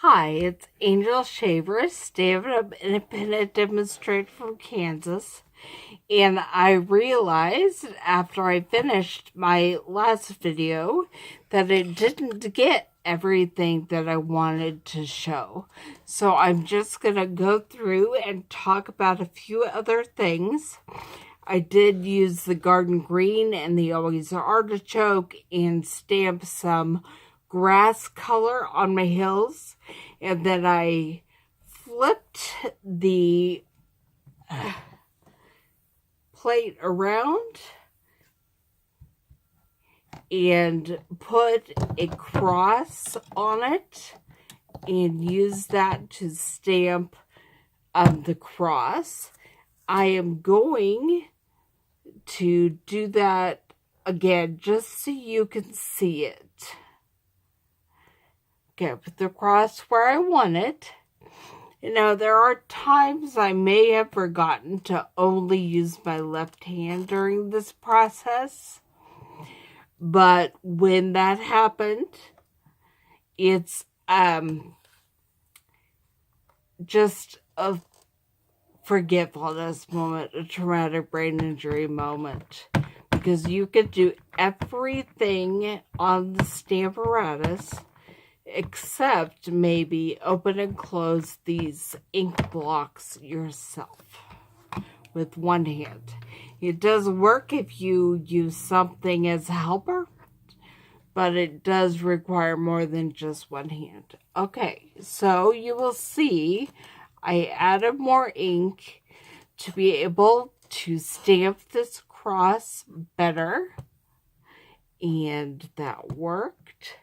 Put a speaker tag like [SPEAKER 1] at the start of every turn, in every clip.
[SPEAKER 1] Hi, it's Angel Shaver, stand-up independent demonstrator from Kansas. And I realized after I finished my last video that it didn't get everything that I wanted to show. So I'm just going to go through and talk about a few other things. I did use the garden green and the always artichoke and stamp some grass color on my hills, and then I flipped the plate around and put a cross on it and used that to stamp the cross. I am going to do that again just so you can see it. Okay, put the cross where I want it. You know, there are times I may have forgotten to only use my left hand during this process. But when that happened, it's just a forgetfulness moment, a traumatic brain injury moment. Because you could do everything on the Stamparatus except maybe open and close these ink blocks yourself with one hand. It does work if you use something as a helper, but it does require more than just one hand. Okay, so you will see I added more ink to be able to stamp this cross better, and that worked.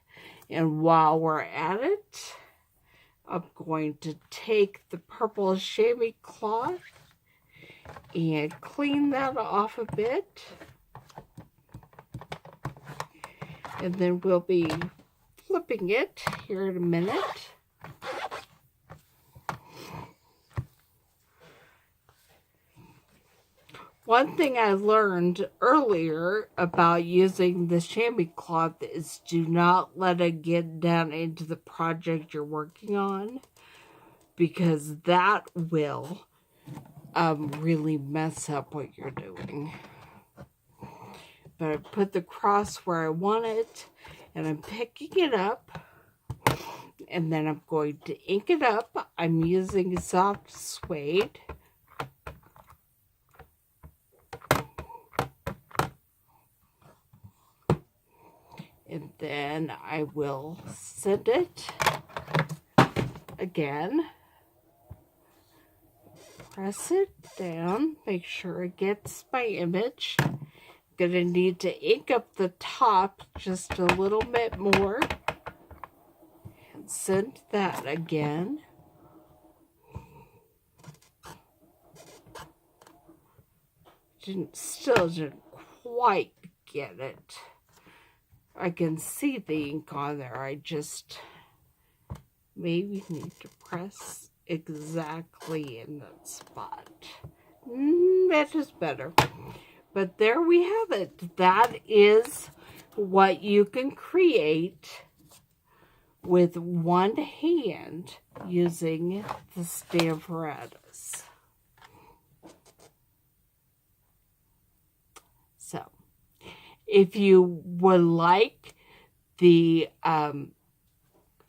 [SPEAKER 1] And while we're at it, I'm going to take the purple chamois cloth and clean that off a bit. And then we'll be flipping it here in a minute. One thing I learned earlier about using the chamois cloth is do not let it get down into the project you're working on, because that will really mess up what you're doing. But I put the cross where I want it, and I'm picking it up, and then I'm going to ink it up. I'm using soft suede. And then I will send it again. Press it down, make sure it gets my image. I'm going to need to ink up the top just a little bit more. And send that again. Still didn't quite get it. I can see the ink on there. I just maybe need to press exactly in that spot. That is better. But there we have it. That is what you can create with one hand using the Stamparatus. So, if you would like the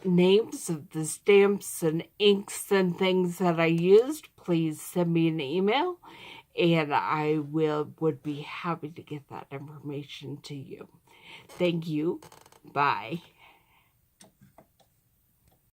[SPEAKER 1] names of the stamps and inks and things that I used, please send me an email, and I would be happy to get that information to you. Thank you. Bye.